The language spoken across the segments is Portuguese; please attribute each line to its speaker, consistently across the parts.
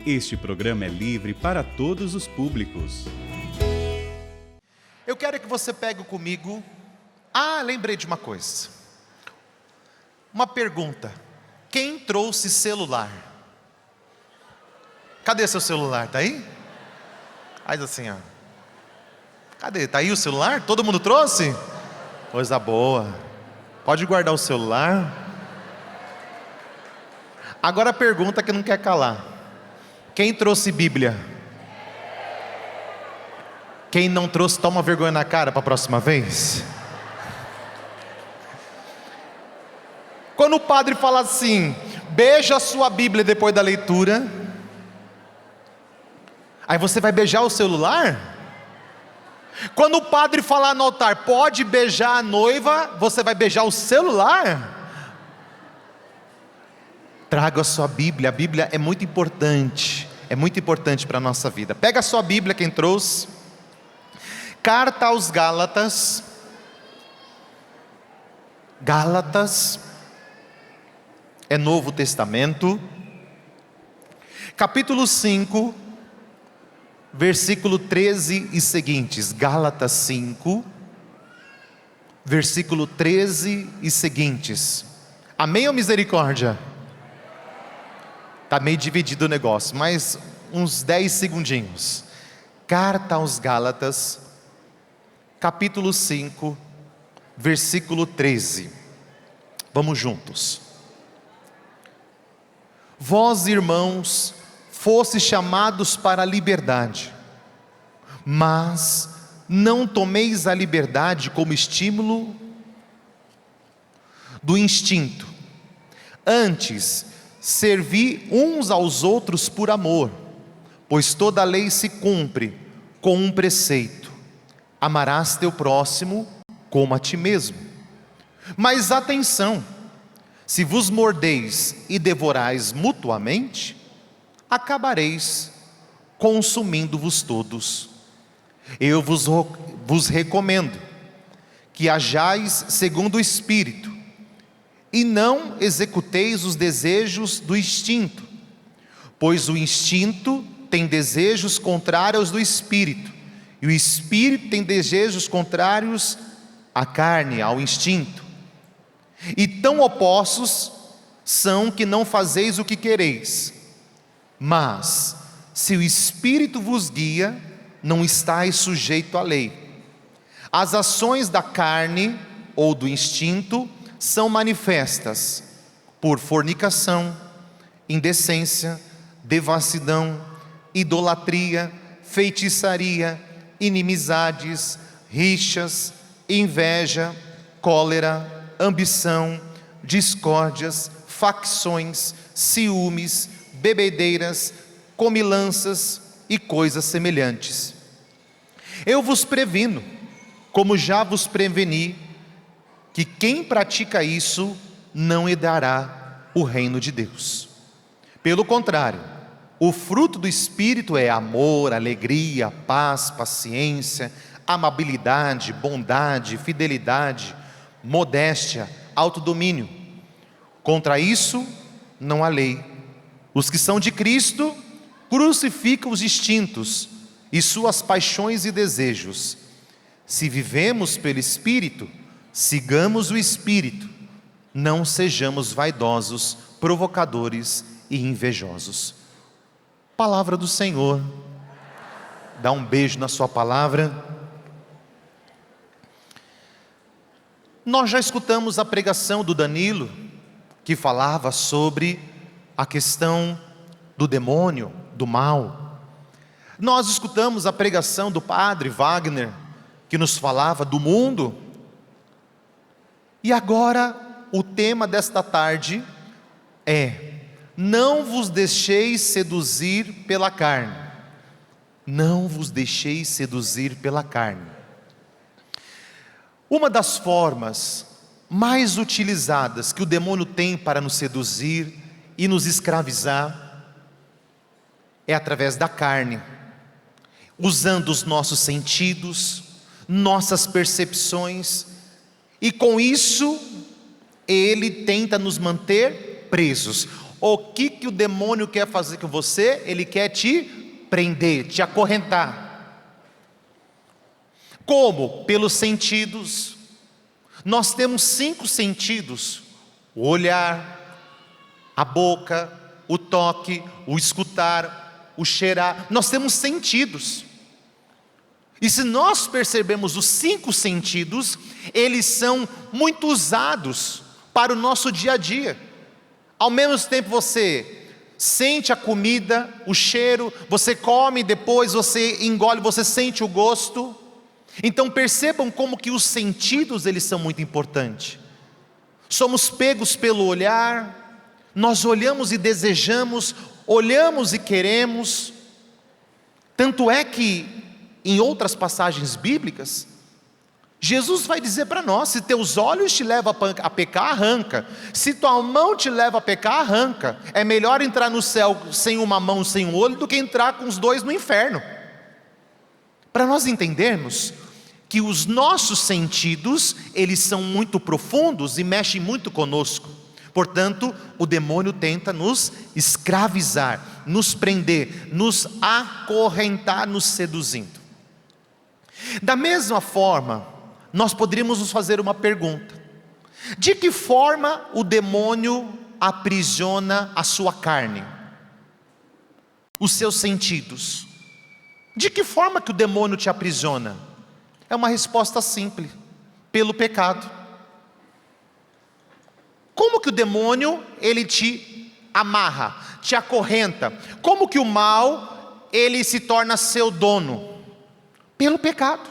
Speaker 1: Este programa é livre para todos os públicos.
Speaker 2: Eu quero que você pegue comigo. Lembrei de uma coisa. Uma pergunta. Quem trouxe celular? Cadê seu celular? Tá aí? Faz assim, ó. Cadê? Tá aí o celular? Todo mundo trouxe? Coisa boa. Pode guardar o celular. Agora a pergunta que não quer calar. Quem trouxe Bíblia? Quem não trouxe, toma vergonha na cara para a próxima vez. Quando o padre fala assim, beija a sua Bíblia depois da leitura, aí você vai beijar o celular? Quando o padre falar no altar, pode beijar a noiva, você vai beijar o celular? Traga a sua Bíblia, a Bíblia é muito importante para a nossa vida. Pega a sua Bíblia, quem trouxe. Carta aos Gálatas. Gálatas é Novo Testamento. Capítulo 5, versículo 13 e seguintes. Gálatas 5, versículo 13 e seguintes. Amém ou misericórdia? Está meio dividido o negócio, mas uns 10 segundinhos. Carta aos Gálatas, capítulo 5, versículo 13. Vamos juntos. Vós, irmãos, fostes chamados para a liberdade, mas não tomeis a liberdade como estímulo do instinto. Antes, servi uns aos outros por amor, pois toda a lei se cumpre com um preceito: amarás teu próximo como a ti mesmo. Mas atenção, se vos mordeis e devorais mutuamente, acabareis consumindo-vos todos. Eu vos recomendo que hajais segundo o Espírito, e não executeis os desejos do instinto, pois o instinto tem desejos contrários do Espírito, e o Espírito tem desejos contrários à carne, ao instinto. E tão opostos são que não fazeis o que quereis. Mas, se o Espírito vos guia, não estáis sujeito à lei. As ações da carne ou do instinto são manifestas por fornicação, indecência, devassidão, idolatria, feitiçaria, inimizades, rixas, inveja, cólera, ambição, discórdias, facções, ciúmes, bebedeiras, comilanças e coisas semelhantes. Eu vos previno, como já vos preveni, que quem pratica isso não herdará o reino de Deus. Pelo contrário, o fruto do Espírito é amor, alegria, paz, paciência, amabilidade, bondade, fidelidade, modéstia, autodomínio. Contra isso não há lei. Os que são de Cristo crucificam os instintos e suas paixões e desejos. Se vivemos pelo Espírito, sigamos o Espírito, não sejamos vaidosos, provocadores e invejosos. Palavra do Senhor. Dá um beijo na sua palavra. Nós já escutamos a pregação do Danilo, que falava sobre a questão do demônio, do mal. Nós escutamos a pregação do padre Wagner, que nos falava do mundo. E agora, o tema desta tarde é: não vos deixeis seduzir pela carne. Não vos deixeis seduzir pela carne. Uma das formas mais utilizadas que o demônio tem para nos seduzir e nos escravizar é através da carne, usando os nossos sentidos, nossas percepções, e com isso ele tenta nos manter presos. O que o demônio quer fazer com você? Ele quer te prender, te acorrentar. Como? Pelos sentidos. Nós temos 5 sentidos: o olhar, a boca, o toque, o escutar, o cheirar. Nós temos sentidos. E se nós percebemos os 5 sentidos, eles são muito usados para o nosso dia a dia. Ao mesmo tempo você sente a comida, o cheiro, você come, depois você engole, você sente o gosto. Então percebam como que os sentidos eles são muito importantes. Somos pegos pelo olhar, nós olhamos e desejamos, olhamos e queremos. Tanto é que em outras passagens bíblicas, Jesus vai dizer para nós: se teus olhos te levam a pecar, arranca. Se tua mão te leva a pecar, arranca. É melhor entrar no céu sem uma mão, sem um olho, do que entrar com os 2 no inferno. Para nós entendermos que os nossos sentidos, eles são muito profundos e mexem muito conosco. Portanto, o demônio tenta nos escravizar, nos prender, nos acorrentar, nos seduzindo. Da mesma forma, nós poderíamos nos fazer uma pergunta: de que forma o demônio aprisiona a sua carne, os seus sentidos? De que forma que o demônio te aprisiona? É uma resposta simples: pelo pecado. Como que o demônio ele te amarra, te acorrenta? Como que o mal ele se torna seu dono? Pelo pecado.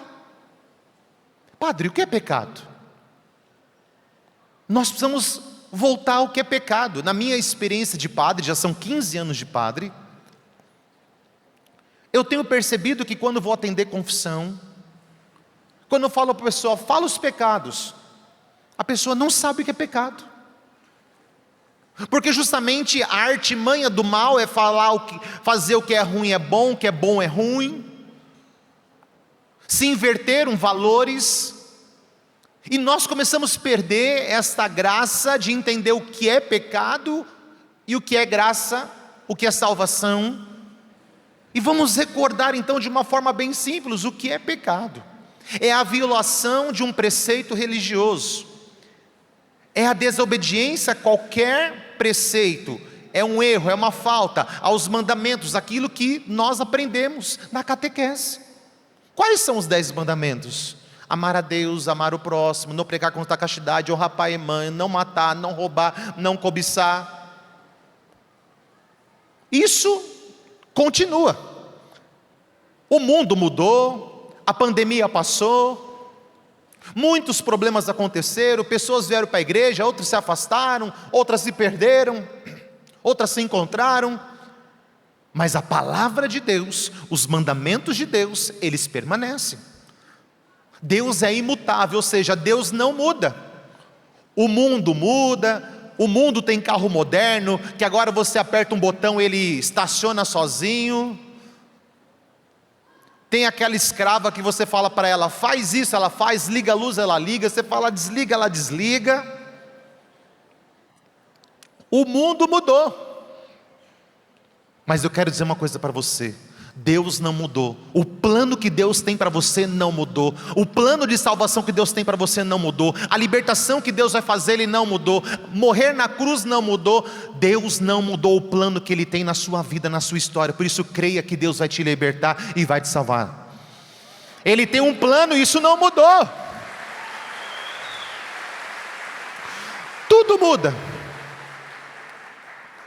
Speaker 2: Padre, o que é pecado? Nós precisamos voltar ao que é pecado. Na minha experiência de padre, já são 15 anos de padre, eu tenho percebido que quando vou atender confissão, quando eu falo para a pessoa, fala os pecados, a pessoa não sabe o que é pecado. Porque justamente a artimanha do mal é fazer o que é ruim é bom, o que é bom é ruim. Se inverteram valores, e nós começamos a perder esta graça de entender o que é pecado e o que é graça, o que é salvação. E vamos recordar então de uma forma bem simples o que é pecado. É a violação de um preceito religioso, é a desobediência a qualquer preceito, é um erro, é uma falta aos mandamentos, aquilo que nós aprendemos na catequese. Quais são os 10 mandamentos? Amar a Deus, amar o próximo, não pecar contra a castidade, honrar pai e mãe, não matar, não roubar, não cobiçar. Isso continua. O mundo mudou, a pandemia passou, muitos problemas aconteceram, pessoas vieram para a igreja, outras se afastaram, outras se perderam, outras se encontraram. Mas a palavra de Deus, os mandamentos de Deus, eles permanecem. Deus é imutável, ou seja, Deus não muda. O mundo muda, o mundo tem carro moderno, que agora você aperta um botão, ele estaciona sozinho. Tem aquela escrava que você fala para ela, faz isso, ela faz, liga a luz, ela liga, você fala desliga, ela desliga. O mundo mudou. Mas eu quero dizer uma coisa para você: Deus não mudou. O plano que Deus tem para você não mudou. O plano de salvação que Deus tem para você não mudou. A libertação que Deus vai fazer, Ele não mudou. Morrer na cruz não mudou. Deus não mudou o plano que Ele tem na sua vida, na sua história. Por isso creia que Deus vai te libertar e vai te salvar. Ele tem um plano e isso não mudou. Tudo muda.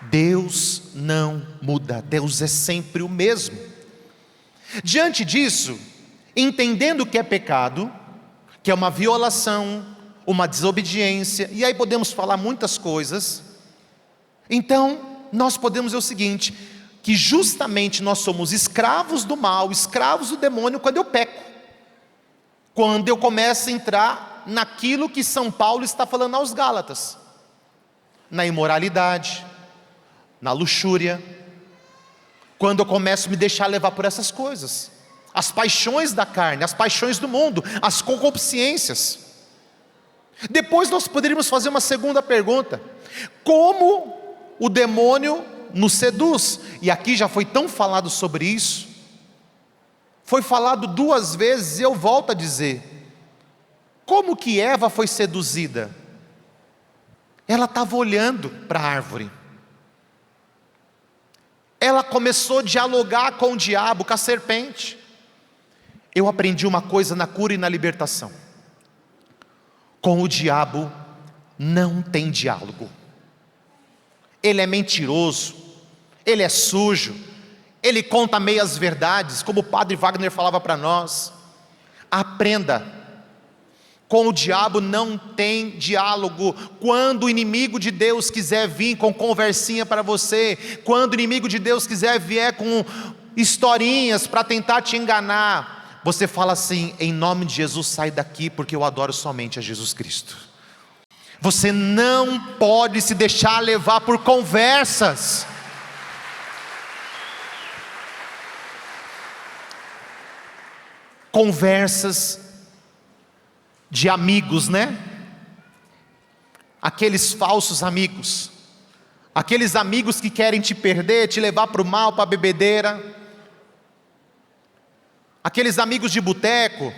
Speaker 2: Deus não muda, Deus é sempre o mesmo. Diante disso, entendendo o que é pecado, que é uma violação, uma desobediência, e aí podemos falar muitas coisas, então nós podemos dizer o seguinte, que justamente nós somos escravos do mal, escravos do demônio quando eu peco, quando eu começo a entrar naquilo que São Paulo está falando aos Gálatas, na imoralidade, na luxúria, quando eu começo a me deixar levar por essas coisas, as paixões da carne, as paixões do mundo, as concupiscências. Depois nós poderíamos fazer uma segunda pergunta: como o demônio nos seduz. E aqui já foi tão falado sobre isso, foi falado 2 vezes, e eu volto a dizer: como que Eva foi seduzida? Ela estava olhando para a árvore, ela começou a dialogar com o diabo, com a serpente. Eu aprendi uma coisa na cura e na libertação: com o diabo não tem diálogo. Ele é mentiroso, ele é sujo, ele conta meias verdades, como o padre Wagner falava para nós. Aprenda, com o diabo não tem diálogo. Quando o inimigo de Deus quiser vir com conversinha para você, quando o inimigo de Deus quiser vier com historinhas para tentar te enganar, você fala assim: em nome de Jesus, sai daqui, porque eu adoro somente a Jesus Cristo. Você não pode se deixar levar por conversas. Conversas de amigos, né? Aqueles falsos amigos, aqueles amigos que querem te perder, te levar para o mal, para a bebedeira, aqueles amigos de boteco,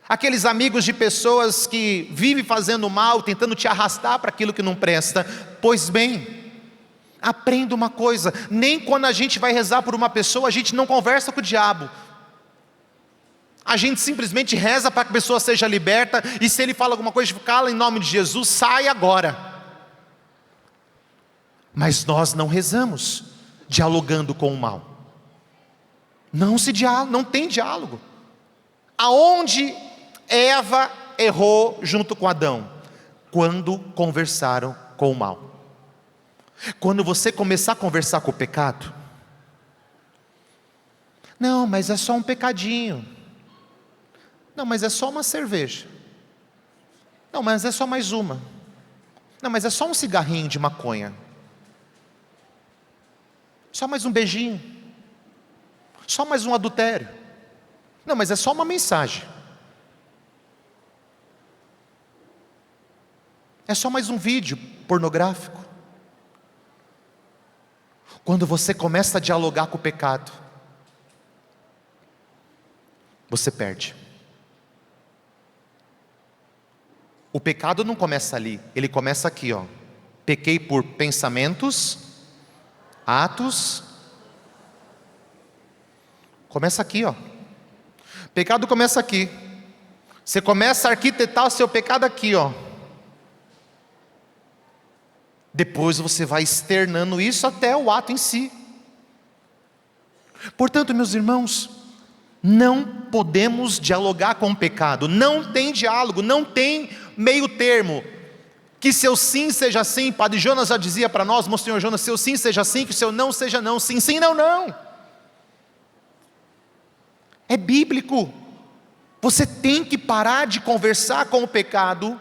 Speaker 2: aqueles amigos de pessoas que vivem fazendo mal, tentando te arrastar para aquilo que não presta. Pois bem, aprenda uma coisa: nem quando a gente vai rezar por uma pessoa, a gente não conversa com o diabo. A gente simplesmente reza para que a pessoa seja liberta, e se ele fala alguma coisa, cala em nome de Jesus, sai agora. Mas nós não rezamos dialogando com o mal. Não tem diálogo. Aonde Eva errou junto com Adão? Quando conversaram com o mal. Quando você começar a conversar com o pecado: não, mas é só um pecadinho. Não, mas é só uma cerveja. Não, mas é só mais uma. Não, mas é só um cigarrinho de maconha. Só mais um beijinho. Só mais um adultério. Não, mas é só uma mensagem. É só mais um vídeo pornográfico. Quando você começa a dialogar com o pecado, você perde. O pecado não começa ali, ele começa aqui, ó. Pequei por pensamentos, atos. Começa aqui, ó. Pecado começa aqui. Você começa a arquitetar o seu pecado aqui, ó. Depois você vai externando isso até o ato em si. Portanto, meus irmãos, não podemos dialogar com o pecado. Não tem diálogo, não tem meio termo. Que seu sim seja sim. Padre Jonas já dizia para nós: Monsenhor Jonas, seu sim seja sim, que seu não seja não. Sim, sim, não, não. É bíblico. Você tem que parar de conversar com o pecado.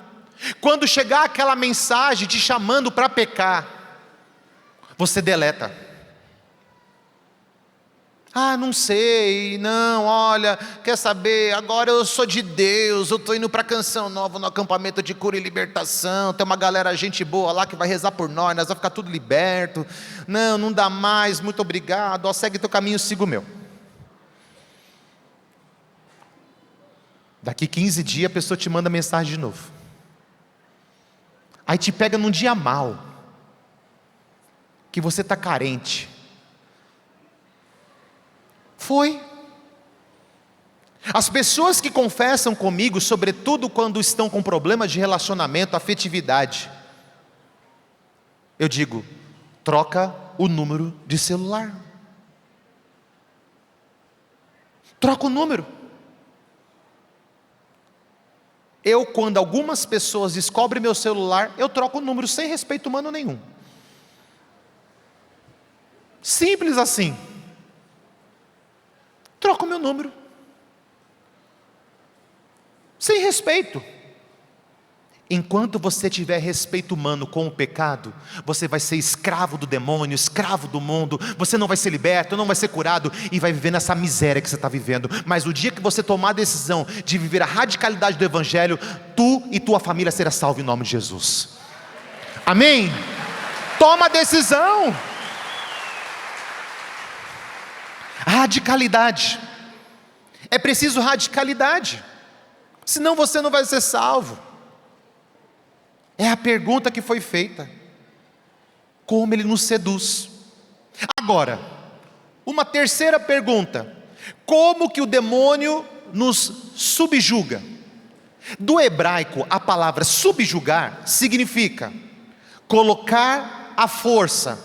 Speaker 2: Quando chegar aquela mensagem te chamando para pecar, você deleta. Ah, não sei, não, olha, quer saber, agora eu sou de Deus, eu estou indo para Canção Nova, no acampamento de cura e libertação, tem uma galera, gente boa lá que vai rezar por nós vamos ficar tudo liberto. Não, não dá mais, muito obrigado, ó, segue teu caminho, siga o meu. Daqui 15 dias a pessoa te manda mensagem de novo. Aí te pega num dia mal, que você está carente. Foi. As pessoas que confessam comigo, sobretudo quando estão com problemas de relacionamento, afetividade, eu digo: troca o número de celular. Troca o número. Quando algumas pessoas descobrem meu celular, eu troco o número sem respeito humano nenhum. Simples assim. Troca o meu número. Sem respeito. Enquanto você tiver respeito humano com o pecado, você vai ser escravo do demônio, escravo do mundo. Você não vai ser liberto, não vai ser curado e vai viver nessa miséria que você está vivendo. Mas o dia que você tomar a decisão de viver a radicalidade do Evangelho, tu e tua família será salvo em nome de Jesus. Amém? Toma decisão. Radicalidade. É preciso radicalidade. Senão você não vai ser salvo. É a pergunta que foi feita. Como ele nos seduz? Agora, uma terceira pergunta. Como que o demônio nos subjuga? Do hebraico, a palavra subjugar significa colocar à força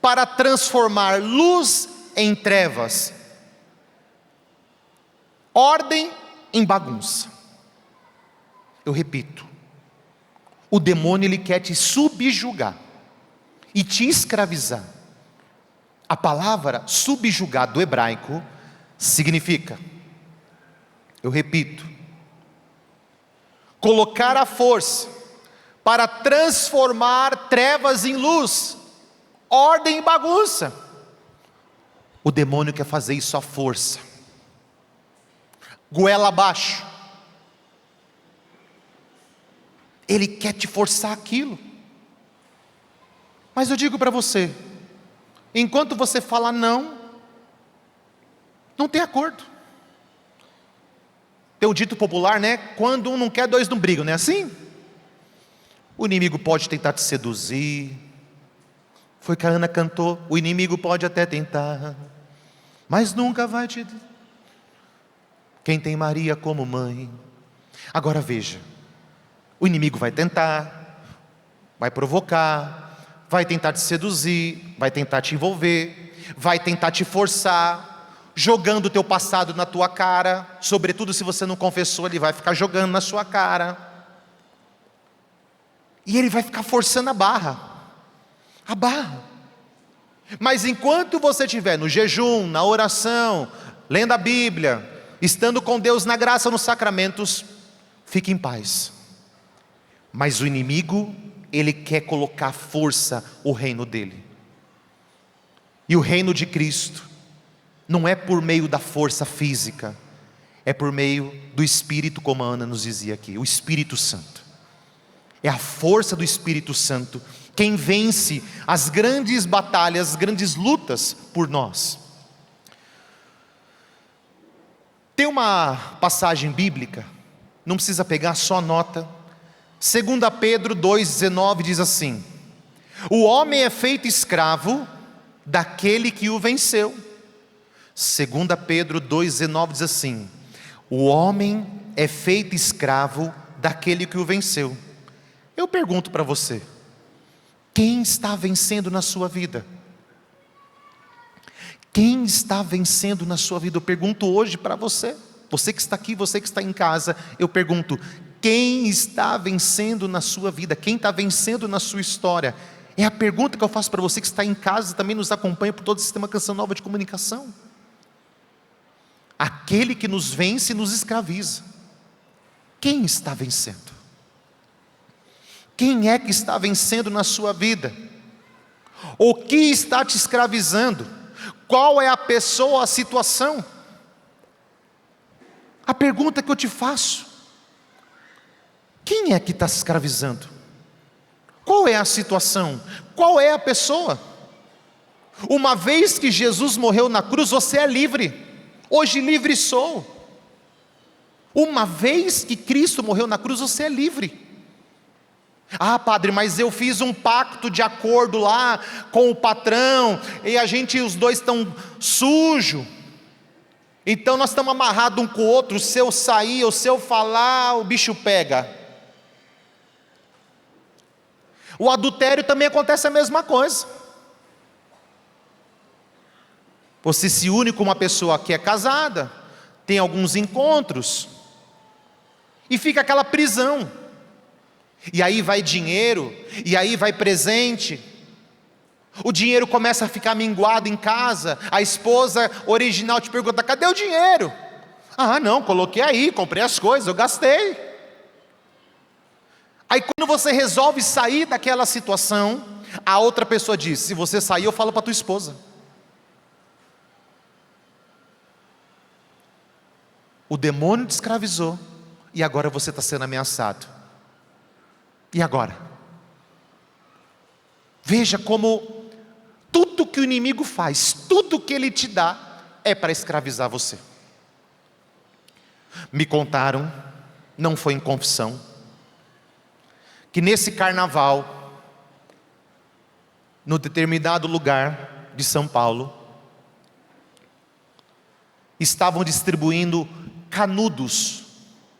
Speaker 2: para transformar luz em trevas, ordem em bagunça. Eu repito, o demônio ele quer te subjugar e te escravizar. A palavra subjugar do hebraico significa, eu repito, colocar à força para transformar trevas em luz, ordem em bagunça. O demônio quer fazer isso à força, goela abaixo. Ele quer te forçar aquilo. Mas eu digo para você, enquanto você fala não, não tem acordo. Tem o dito popular, né? Quando um não quer, dois não brigam, não é assim? O inimigo pode tentar te seduzir. Foi que a Ana cantou, o inimigo pode até tentar, mas nunca vai te... Quem tem Maria como mãe. Agora veja, o inimigo vai tentar, vai provocar, vai tentar te seduzir, vai tentar te envolver, vai tentar te forçar, jogando o teu passado na tua cara, sobretudo se você não confessou, ele vai ficar jogando na sua cara, e ele vai ficar forçando a barra, mas enquanto você estiver no jejum, na oração, lendo a Bíblia, estando com Deus na graça, nos sacramentos, fique em paz. Mas o inimigo, ele quer colocar à força o reino dele, e o reino de Cristo não é por meio da força física, é por meio do Espírito, como a Ana nos dizia aqui, o Espírito Santo. É a força do Espírito Santo quem vence as grandes batalhas, as grandes lutas por nós. Tem uma passagem bíblica, não precisa pegar, só nota. 2 Pedro 2,19 diz assim: o homem é feito escravo daquele que o venceu. 2 Pedro 2,19 diz assim: o homem é feito escravo daquele que o venceu. Eu pergunto para você, quem está vencendo na sua vida? Quem está vencendo na sua vida? Eu pergunto hoje para você, você que está aqui, você que está em casa, eu pergunto, quem está vencendo na sua vida? Quem está vencendo na sua história? É a pergunta que eu faço para você que está em casa e também nos acompanha por todo o sistema Canção Nova de Comunicação. Aquele que nos vence nos escraviza. Quem está vencendo? Quem é que está vencendo na sua vida? O que está te escravizando? Qual é a pessoa, a situação? A pergunta que eu te faço: quem é que está se escravizando? Qual é a situação? Qual é a pessoa? Uma vez que Jesus morreu na cruz, você é livre. Hoje livre sou. Uma vez que Cristo morreu na cruz, você é livre. Ah, padre, mas eu fiz um pacto de acordo lá com o patrão, e os dois estão sujos, então nós estamos amarrados um com o outro, se eu sair ou se eu falar, o bicho pega. O adultério também acontece a mesma coisa. Você se une com uma pessoa que é casada, tem alguns encontros, e fica aquela prisão. E aí vai dinheiro, e aí vai presente. O dinheiro começa a ficar minguado em casa. A esposa original te pergunta: cadê o dinheiro? Ah, não, coloquei aí, comprei as coisas, eu gastei. Aí quando você resolve sair daquela situação, a outra pessoa diz: se você sair, eu falo para tua esposa. O demônio te escravizou, e agora você está sendo ameaçado. E agora? Veja como tudo que o inimigo faz, tudo que ele te dá, é para escravizar você. Me contaram, não foi em confissão, que nesse carnaval, no determinado lugar de São Paulo, estavam distribuindo canudos.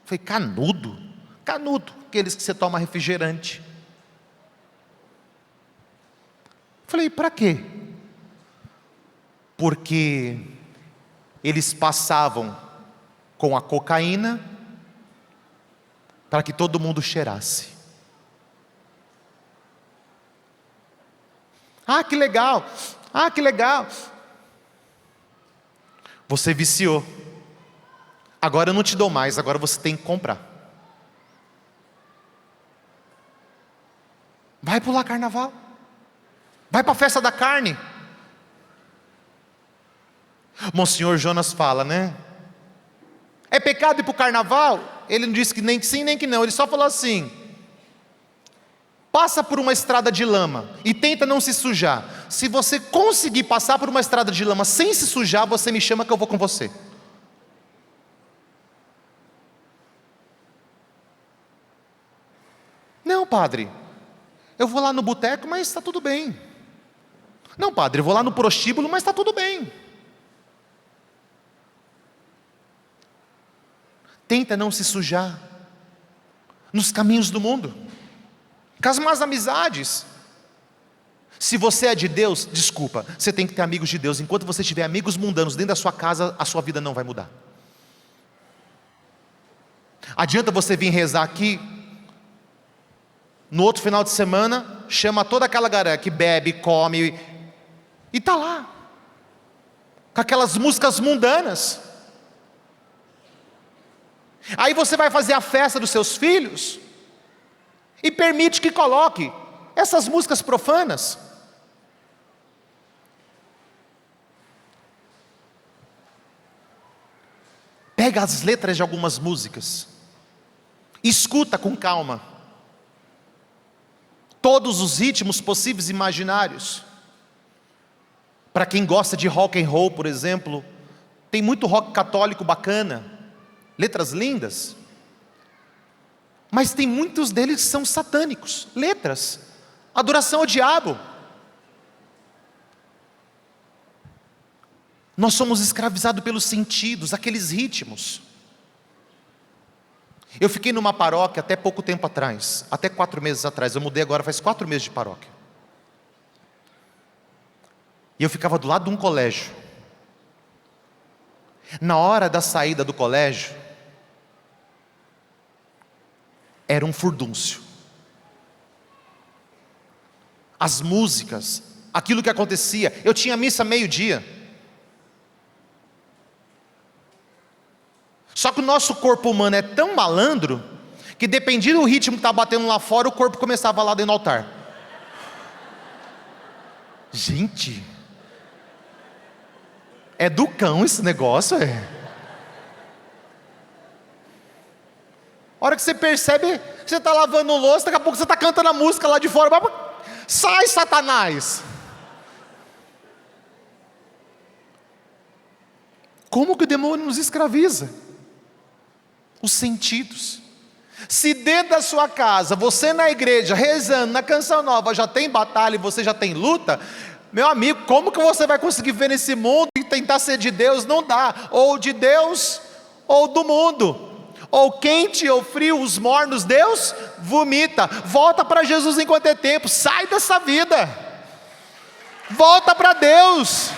Speaker 2: Falei, canudo? Canudo, aqueles que você toma refrigerante. Falei, para quê? Porque eles passavam com a cocaína para que todo mundo cheirasse. Ah, que legal! Ah, que legal! Você viciou. Agora eu não te dou mais, agora você tem que comprar. Vai pular carnaval. Vai para a festa da carne. Monsenhor Jonas fala, né? É pecado ir para o carnaval? Ele não disse que nem que sim, nem que não. Ele só falou assim: passa por uma estrada de lama e tenta não se sujar. Se você conseguir passar por uma estrada de lama sem se sujar, você me chama que eu vou com você. Não, padre, eu vou lá no boteco, mas está tudo bem. Não, padre, eu vou lá no prostíbulo, mas está tudo bem. Tenta não se sujar nos caminhos do mundo, com as más amizades. Se você é de Deus, desculpa, você tem que ter amigos de Deus. Enquanto você tiver amigos mundanos dentro da sua casa, a sua vida não vai mudar. Adianta você vir rezar aqui, no outro final de semana, chama toda aquela galera que bebe, come, e está lá, com aquelas músicas mundanas. Aí você vai fazer a festa dos seus filhos, e permite que coloque essas músicas profanas. Pega as letras de algumas músicas, escuta com calma, todos os ritmos possíveis e imaginários. Para quem gosta de rock and roll, por exemplo, tem muito rock católico bacana, letras lindas, mas tem muitos deles que são satânicos, letras, adoração ao diabo. Nós somos escravizados pelos sentidos, aqueles ritmos. Eu fiquei numa paróquia até pouco tempo atrás, até 4 meses atrás, eu mudei agora faz 4 meses de paróquia. E eu ficava do lado de um colégio. Na hora da saída do colégio, era um furdúncio. As músicas, aquilo que acontecia. Eu tinha missa meio-dia. Só que o nosso corpo humano é tão malandro, que dependia do ritmo que estava batendo lá fora, o corpo começava lá dentro do altar. Gente, é do cão esse negócio, é. A hora que você percebe, você está lavando louça, daqui a pouco você está cantando a música lá de fora. Sai, Satanás! Como que o demônio nos escraviza? Os sentidos. Se dentro da sua casa, você na igreja, rezando, na canção nova, já tem batalha e você já tem luta, meu amigo, como que você vai conseguir ver nesse mundo e tentar ser de Deus? Não dá, ou de Deus, ou do mundo, ou quente ou frio, os mornos, Deus vomita. Volta para Jesus enquanto é tempo, sai dessa vida, volta para Deus.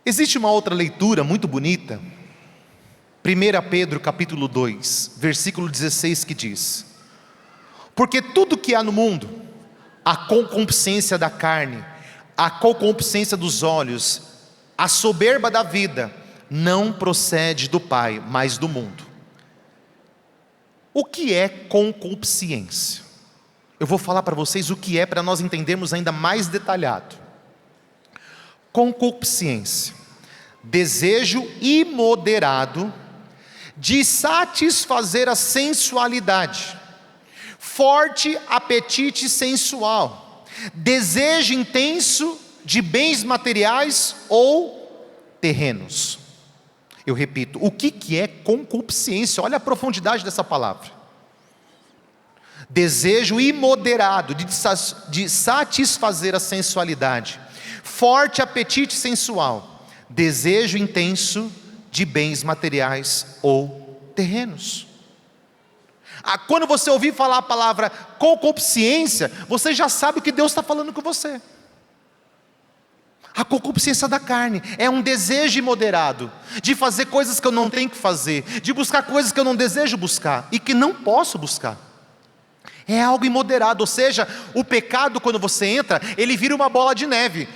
Speaker 2: Existe uma outra leitura muito bonita, 1 Pedro capítulo 2, versículo 16, que diz: porque tudo que há no mundo, a concupiscência da carne, a concupiscência dos olhos, a soberba da vida, não procede do Pai, mas do mundo. O que é concupiscência? Eu vou falar para vocês o que é, para nós entendermos ainda mais detalhado. Concupiscência: desejo imoderado de satisfazer a sensualidade, forte apetite sensual, desejo intenso de bens materiais ou terrenos. Eu repito, o que é concupiscência? Olha a profundidade dessa palavra. Desejo imoderado de satisfazer a sensualidade, forte apetite sensual, desejo intenso de bens materiais ou terrenos. Quando você ouvir falar a palavra concupiscência, você já sabe o que Deus está falando com você. A concupiscência da carne é um desejo imoderado de fazer coisas que eu não tenho que fazer, de buscar coisas que eu não desejo buscar e que não posso buscar. É algo imoderado, ou seja, o pecado, quando você entra, ele vira uma bola de neve.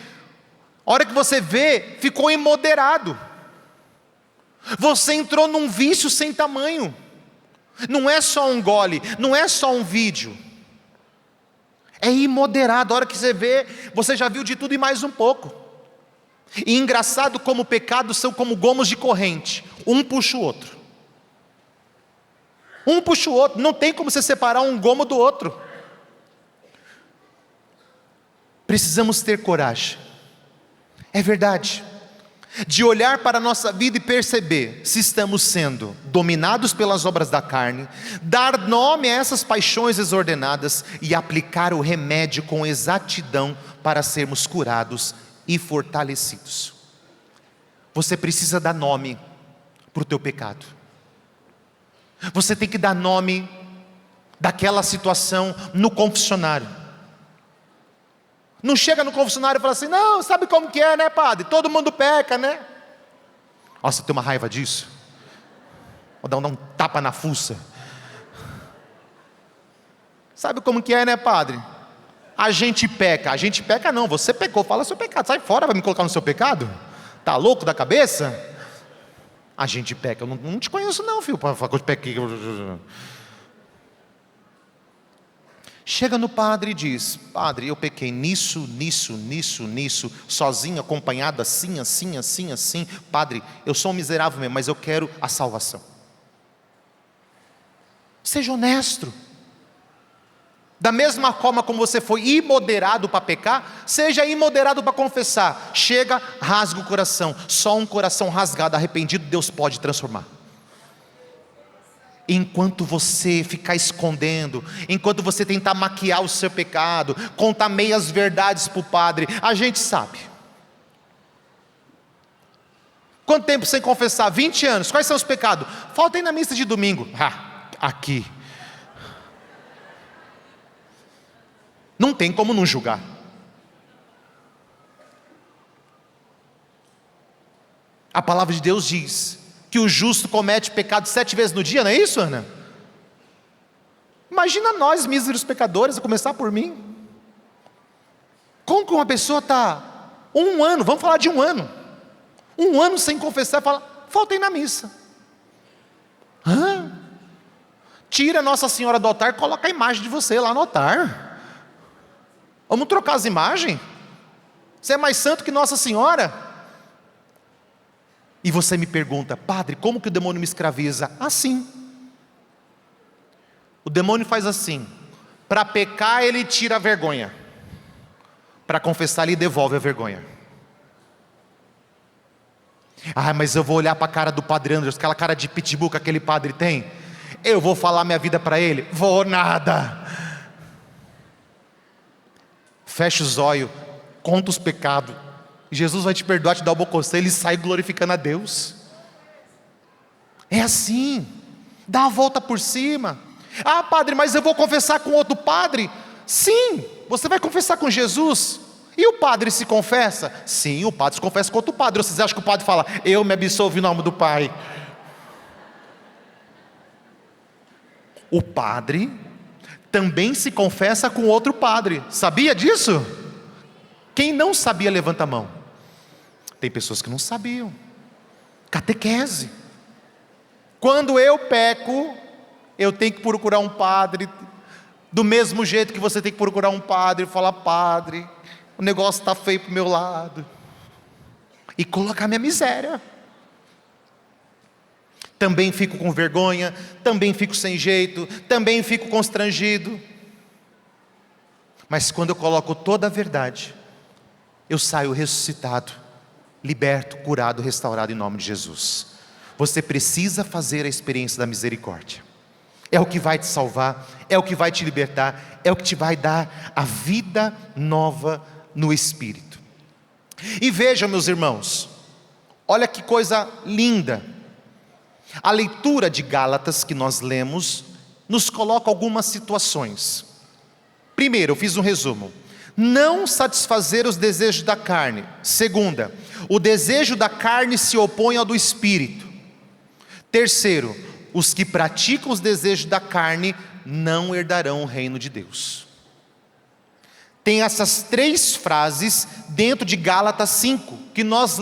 Speaker 2: A hora que você vê, ficou imoderado. Você entrou num vício sem tamanho. Não é só um gole, não é só um vídeo. É imoderado. A hora que você vê, você já viu de tudo e mais um pouco. E engraçado como o pecado são como gomos de corrente. Um puxa o outro. Um puxa o outro. Não tem como você separar um gomo do outro. Precisamos ter coragem. É verdade. De olhar para a nossa vida e perceber se estamos sendo dominados pelas obras da carne, dar nome a essas paixões desordenadas e aplicar o remédio com exatidão para sermos curados e fortalecidos. Você precisa dar nome para o teu pecado. Você tem que dar nome daquela situação no confessionário. Não chega no confessionário e fala assim: não, sabe como que é, né, padre? Todo mundo peca, né? Nossa, tem uma raiva disso. Vou dar um tapa na fuça. Sabe como que é, né, padre? A gente peca não, você pecou, fala seu pecado, sai fora, vai me colocar no seu pecado? Tá louco da cabeça? A gente peca, eu não te conheço não, filho, para falar que eu pequei. Chega no padre e diz: padre, eu pequei nisso, sozinho, acompanhado, assim. Padre, eu sou um miserável mesmo, mas eu quero a salvação. Seja honesto. Da mesma forma como você foi imoderado para pecar, seja imoderado para confessar. Chega, rasga o coração. Só um coração rasgado, arrependido, Deus pode transformar. Enquanto você ficar escondendo, enquanto você tentar maquiar o seu pecado, contar meias verdades para o padre, a gente sabe. Quanto tempo sem confessar? 20 anos. Quais são os pecados? Falta aí na missa de domingo. Aqui. Não tem como não julgar. A palavra de Deus diz que o justo comete pecado 7 vezes no dia, não é isso, Ana? Imagina nós, míseros pecadores, a começar por mim. Como que uma pessoa está 1 ano, vamos falar de 1 ano, 1 ano sem confessar, fala: faltei na missa. Tira Nossa Senhora do altar, coloca a imagem de você lá no altar. Vamos trocar as imagens? Você é mais santo que Nossa Senhora? E você me pergunta: padre, como que o demônio me escraviza? Assim. O demônio faz assim: para pecar ele tira a vergonha, para confessar ele devolve a vergonha. Mas eu vou olhar para a cara do padre Andrés, aquela cara de pitbull que aquele padre tem, eu vou falar minha vida para ele? Vou nada. Fecha os olhos, conta os pecados, Jesus vai te perdoar, te dar o bom conselho e sai glorificando a Deus. É assim. Dá a volta por cima. Padre, mas eu vou confessar com outro padre? Sim, você vai confessar com Jesus. E o padre se confessa? Sim, o padre se confessa com outro padre. Vocês acham que o padre fala: eu me absolvo em nome do Pai? O padre também se confessa com outro padre. Sabia disso? Quem não sabia, levanta a mão. Tem pessoas que não sabiam. Catequese. Quando eu peco, eu tenho que procurar um padre, do mesmo jeito que você tem que procurar um padre e falar: padre, o negócio está feio para o meu lado, e colocar minha miséria. Também fico com vergonha, também fico sem jeito, também fico constrangido. Mas quando eu coloco toda a verdade, eu saio ressuscitado, liberto, curado, restaurado em nome de Jesus. Você precisa fazer a experiência da misericórdia. É o que vai te salvar, é o que vai te libertar, é o que te vai dar a vida nova no Espírito. E vejam, meus irmãos, olha que coisa linda. A leitura de Gálatas que nós lemos nos coloca algumas situações. Primeiro, eu fiz um resumo. Não satisfazer os desejos da carne. Segunda, o desejo da carne se opõe ao do Espírito. Terceiro, os que praticam os desejos da carne não herdarão o reino de Deus. Tem essas 3 frases dentro de Gálatas 5, que nós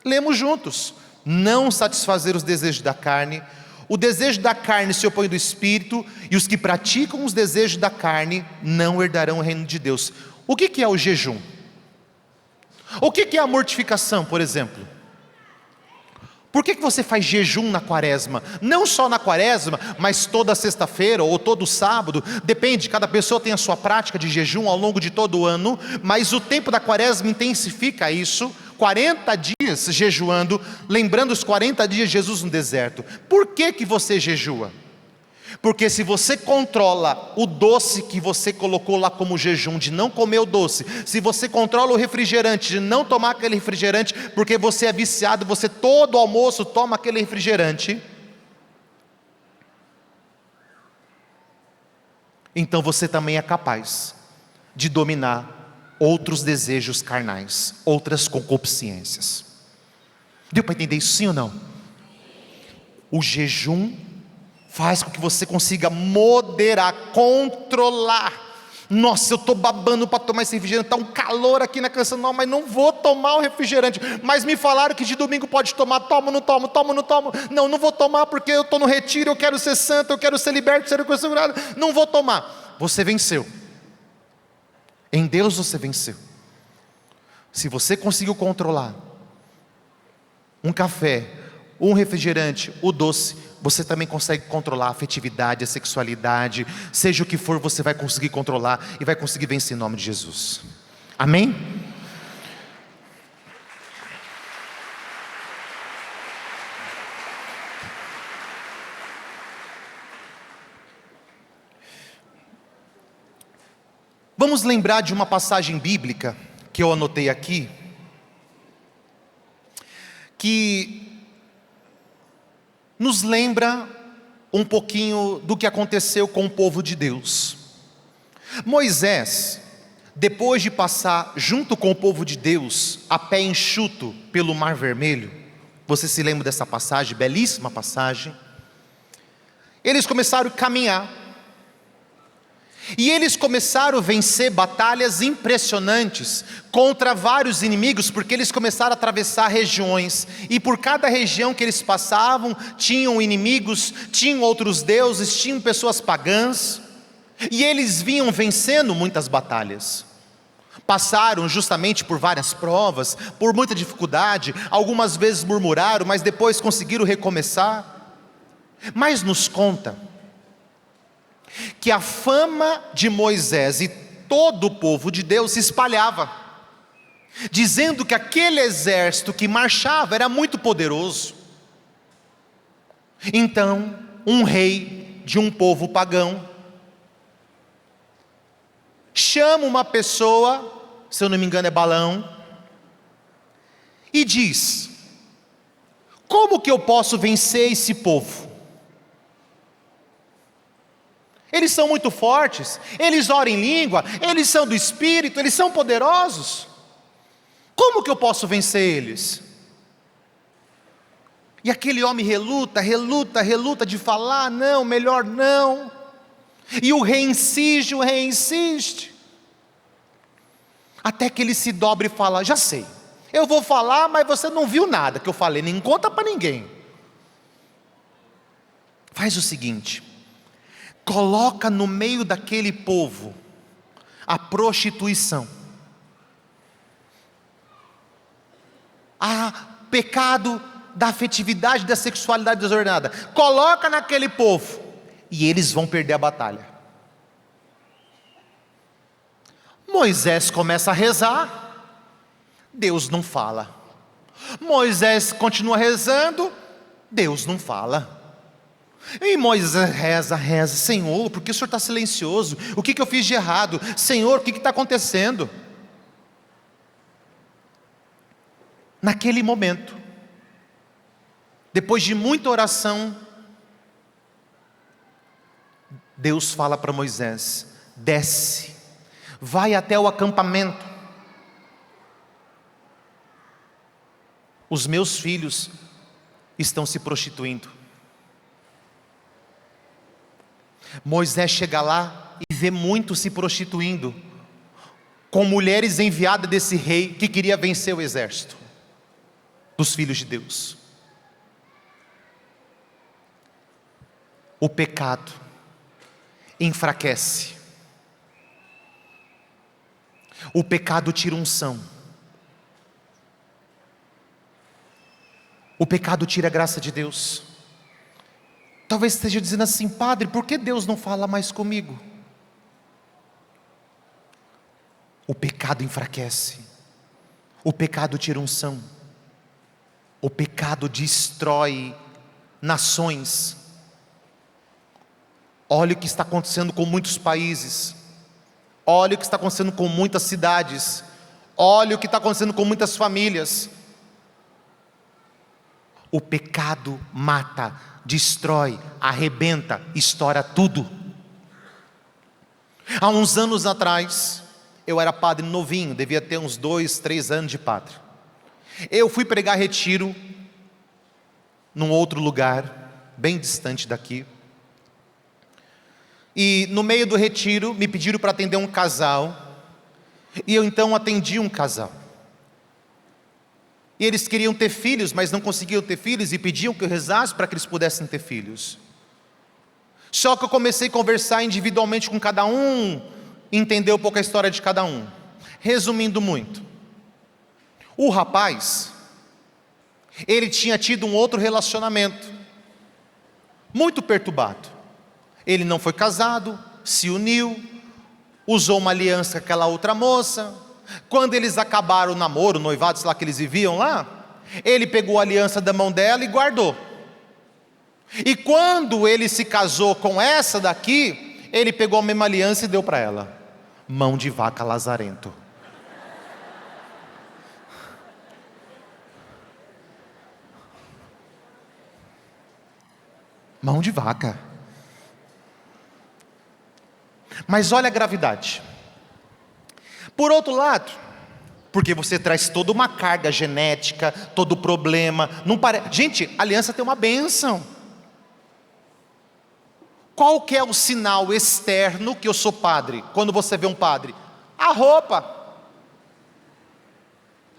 Speaker 2: lemos juntos. Não satisfazer os desejos da carne, o desejo da carne se opõe ao do Espírito, e os que praticam os desejos da carne não herdarão o reino de Deus. O que é o jejum? O que é a mortificação, por exemplo? Por que você faz jejum na quaresma? Não só na quaresma, mas toda sexta-feira ou todo sábado, depende, cada pessoa tem a sua prática de jejum ao longo de todo o ano, mas o tempo da quaresma intensifica isso, 40 dias jejuando, lembrando os 40 dias de Jesus no deserto. Por que você jejua? Porque se você controla o doce que você colocou lá como jejum, de não comer o doce, se você controla o refrigerante, de não tomar aquele refrigerante, porque você é viciado, você todo almoço toma aquele refrigerante, então você também é capaz de dominar outros desejos carnais, outras concupiscências. Deu para entender isso, sim ou não? O jejum faz com que você consiga moderar, controlar. Nossa, eu estou babando para tomar esse refrigerante, está um calor aqui na canção, não, mas não vou tomar o refrigerante. Mas me falaram que de domingo pode tomar, tomo, não tomo, tomo, não tomo. Não, não vou tomar porque eu estou no retiro, eu quero ser santo, eu quero ser liberto, ser curado. Não vou tomar. Você venceu. Em Deus você venceu. Se você conseguiu controlar um café, um refrigerante, o doce, você também consegue controlar a afetividade, a sexualidade, seja o que for, você vai conseguir controlar e vai conseguir vencer em nome de Jesus. Amém? Vamos lembrar de uma passagem bíblica que eu anotei aqui, que nos lembra um pouquinho do que aconteceu com o povo de Deus. Moisés, depois de passar junto com o povo de Deus, a pé enxuto pelo Mar Vermelho, você se lembra dessa passagem, belíssima passagem? Eles começaram a caminhar, e eles começaram a vencer batalhas impressionantes contra vários inimigos, porque eles começaram a atravessar regiões, e por cada região que eles passavam, tinham inimigos, tinham outros deuses, tinham pessoas pagãs, e eles vinham vencendo muitas batalhas. Passaram justamente por várias provas, por muita dificuldade, algumas vezes murmuraram, mas depois conseguiram recomeçar. Mas nos conta que a fama de Moisés e todo o povo de Deus se espalhava, dizendo que aquele exército que marchava era muito poderoso. Então, um rei de um povo pagão chama uma pessoa, se eu não me engano é Balaão, e diz: como que eu posso vencer esse povo? Eles são muito fortes, eles oram em língua, eles são do Espírito, eles são poderosos. Como que eu posso vencer eles? E aquele homem reluta de falar, não, melhor não. E o rei insiste. Até que ele se dobra e fala: já sei, eu vou falar, mas você não viu nada que eu falei, nem conta para ninguém. Faz o seguinte: coloca no meio daquele povo a prostituição, pecado da afetividade, da sexualidade desordenada. Coloca naquele povo e eles vão perder a batalha. Moisés começa a rezar, Deus não fala. Moisés continua rezando, Deus não fala. E Moisés reza, Senhor, por que o Senhor está silencioso? O que eu fiz de errado? Senhor, o que está acontecendo? Naquele momento, depois de muita oração, Deus fala para Moisés: desce, vai até o acampamento. Os meus filhos estão se prostituindo. Moisés chega lá e vê muitos se prostituindo, com mulheres enviadas desse rei que queria vencer o exército dos filhos de Deus. O pecado enfraquece. O pecado tira unção. O pecado tira a graça de Deus. Talvez esteja dizendo assim: padre, por que Deus não fala mais comigo? O pecado enfraquece. O pecado tira unção. O pecado destrói nações. Olha o que está acontecendo com muitos países. Olha o que está acontecendo com muitas cidades. Olha o que está acontecendo com muitas famílias. O pecado mata, destrói, arrebenta, estoura tudo. Há uns anos atrás, eu era padre novinho, devia ter uns 2, 3 anos de padre. Eu fui pregar retiro num outro lugar, bem distante daqui. E no meio do retiro, me pediram para atender um casal. E eu então atendi um casal. E eles queriam ter filhos, mas não conseguiam ter filhos, e pediam que eu rezasse para que eles pudessem ter filhos. Só que eu comecei a conversar individualmente com cada um, entender um pouco a história de cada um. Resumindo muito, o rapaz, ele tinha tido um outro relacionamento, muito perturbado. Ele não foi casado, se uniu, usou uma aliança com aquela outra moça. Quando eles acabaram o namoro, o noivado, sei lá, que eles viviam lá, ele pegou a aliança da mão dela e guardou. E quando ele se casou com essa daqui, ele pegou a mesma aliança e deu para ela. Mão de vaca lazarento. Mão de vaca. Mas olha a gravidade. Por outro lado, porque você traz toda uma carga genética, todo problema, não gente, a aliança tem uma bênção. Qual que é o sinal externo que eu sou padre? Quando você vê um padre? A roupa.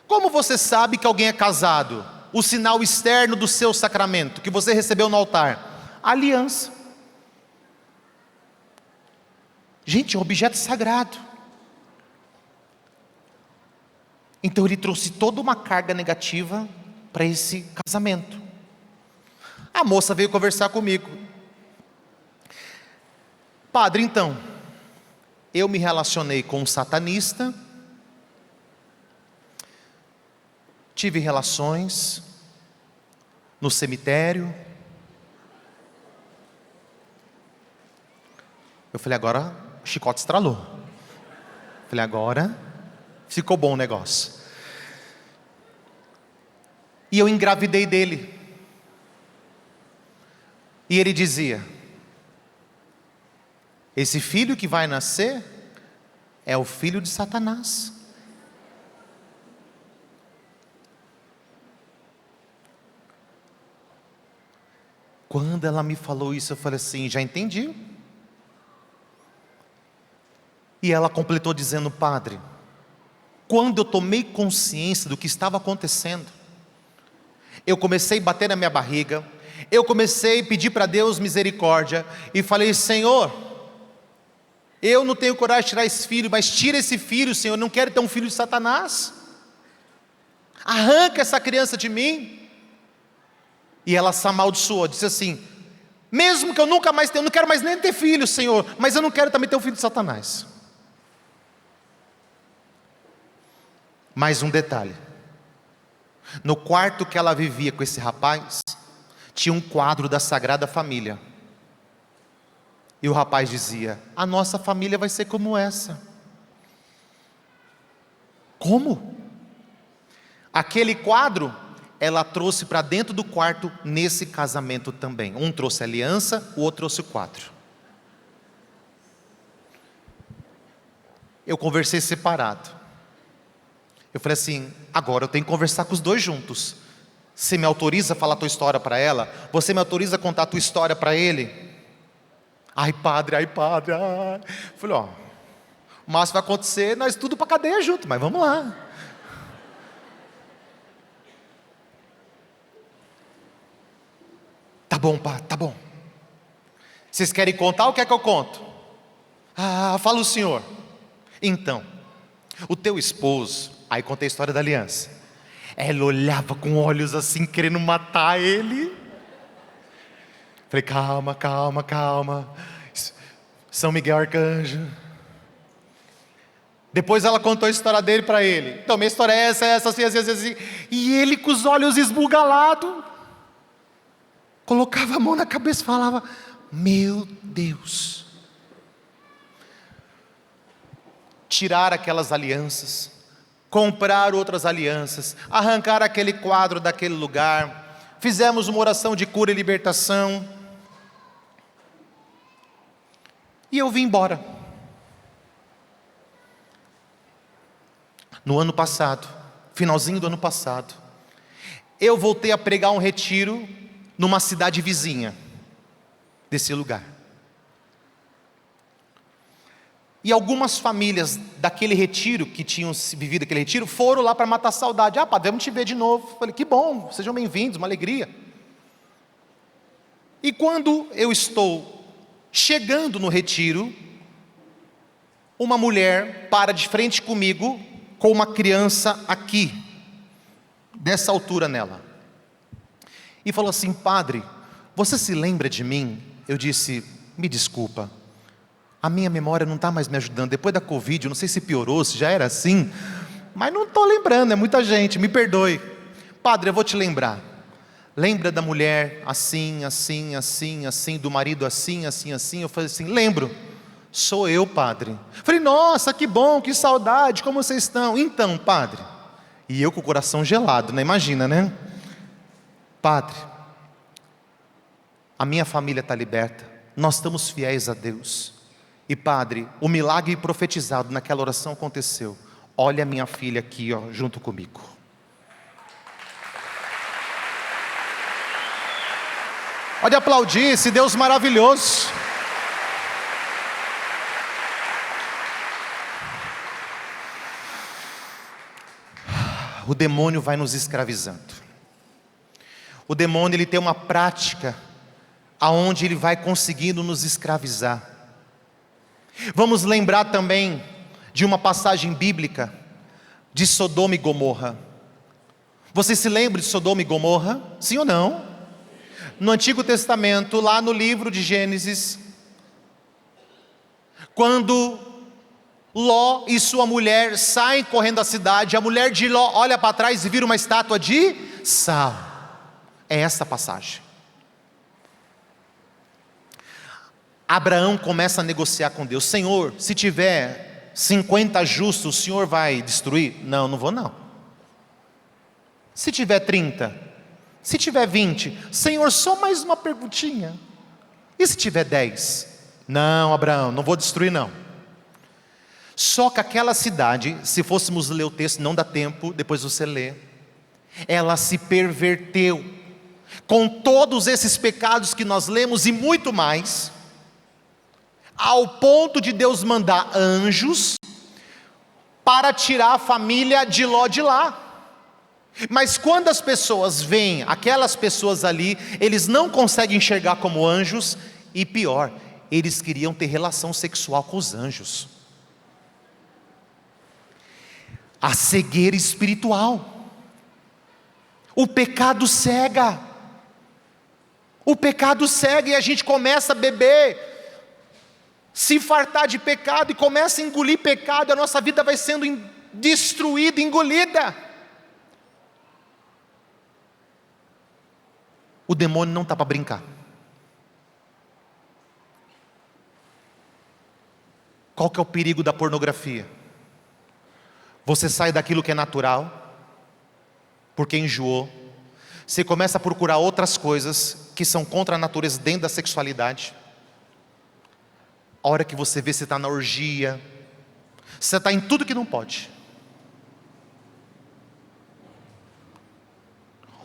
Speaker 2: Como você sabe que alguém é casado? O sinal externo do seu sacramento, que você recebeu no altar. A aliança. Gente, é um objeto sagrado. Então ele trouxe toda uma carga negativa para esse casamento. A moça veio conversar comigo. Padre, então, eu me relacionei com um satanista, tive relações no cemitério. Eu falei, agora o chicote estralou. Falei, agora ficou bom o negócio. E eu engravidei dele. E ele dizia: esse filho que vai nascer é o filho de Satanás. Quando ela me falou isso, eu falei assim, já entendi. E ela completou dizendo, padre, quando eu tomei consciência do que estava acontecendo, eu comecei a bater na minha barriga, eu comecei a pedir para Deus misericórdia, e falei, Senhor, eu não tenho coragem de tirar esse filho, mas tira esse filho, Senhor, eu não quero ter um filho de Satanás, arranca essa criança de mim. E ela se amaldiçoou, disse assim: mesmo que eu nunca mais tenha, eu não quero mais nem ter filho, Senhor, mas eu não quero também ter o filho de Satanás. Mais um detalhe: no quarto que ela vivia com esse rapaz, tinha um quadro da Sagrada Família. E o rapaz dizia: a nossa família vai ser como essa. Como? Aquele quadro, ela trouxe para dentro do quarto nesse casamento também. Um trouxe a aliança, o outro trouxe o quadro. Eu conversei separado. Eu falei assim: agora eu tenho que conversar com os dois juntos. Você me autoriza a falar a tua história para ela? Você me autoriza a contar a tua história para ele? Ai padre, ai. Falei: ó, o máximo vai acontecer, nós tudo para cadeia junto, mas vamos lá. Tá bom, padre, tá bom. Vocês querem contar ou quer que eu conto? Fala o senhor. Então, o teu esposo, aí contei a história da aliança. Ela olhava com olhos assim, querendo matar ele. Falei: calma. São Miguel Arcanjo. Depois ela contou a história dele para ele. Então, minha história é essa, assim. E ele com os olhos esbugalados, colocava a mão na cabeça e falava: meu Deus. Tirar aquelas alianças, comprar outras alianças, arrancar aquele quadro daquele lugar. Fizemos uma oração de cura e libertação. E eu vim embora. No ano passado, finalzinho do ano passado, eu voltei a pregar um retiro numa cidade vizinha desse lugar. E algumas famílias daquele retiro, que tinham vivido aquele retiro, foram lá para matar a saudade. Podemos te ver de novo. Falei: que bom, sejam bem-vindos, uma alegria. E quando eu estou chegando no retiro, uma mulher para de frente comigo, com uma criança aqui, dessa altura nela. E falou assim: padre, você se lembra de mim? Eu disse: me desculpa, a minha memória não está mais me ajudando. Depois da Covid, eu não sei se piorou, se já era assim, mas não estou lembrando, é muita gente, me perdoe. Padre, eu vou te lembrar. Lembra da mulher assim, do marido assim? Eu falei assim: lembro, sou eu, padre. Falei: nossa, que bom, que saudade, como vocês estão? Então, padre. E eu com o coração gelado, né? Imagina, né? Padre, a minha família está liberta, nós estamos fiéis a Deus. E padre, o milagre profetizado naquela oração aconteceu. Olha a minha filha aqui, ó, junto comigo. Pode aplaudir esse Deus maravilhoso. O demônio vai nos escravizando. O demônio, ele tem uma prática aonde ele vai conseguindo nos escravizar. Vamos lembrar também de uma passagem bíblica de Sodoma e Gomorra. Você se lembra de Sodoma e Gomorra? Sim ou não? No Antigo Testamento, lá no livro de Gênesis, quando Ló e sua mulher saem correndo da cidade, a mulher de Ló olha para trás e vira uma estátua de sal. É essa passagem. Abraão começa a negociar com Deus: Senhor, se tiver 50 justos, o Senhor vai destruir? Não, não vou não. Se tiver 30, se tiver 20, Senhor, só mais uma perguntinha. E se tiver 10? Não, Abraão, não vou destruir não. Só que aquela cidade, se fôssemos ler o texto, não dá tempo, depois você lê, ela se perverteu, com todos esses pecados que nós lemos e muito mais, ao ponto de Deus mandar anjos para tirar a família de Ló de lá. Mas quando as pessoas veem aquelas pessoas ali, eles não conseguem enxergar como anjos, e pior, eles queriam ter relação sexual com os anjos. A cegueira espiritual. O pecado cega. O pecado segue e a gente começa a beber, se fartar de pecado e começa a engolir pecado, e a nossa vida vai sendo destruída, engolida. O demônio não está para brincar. Qual que é o perigo da pornografia? Você sai daquilo que é natural, porque enjoou. Você começa a procurar outras coisas que são contra a natureza dentro da sexualidade. A hora que você vê, você está na orgia, você está em tudo que não pode.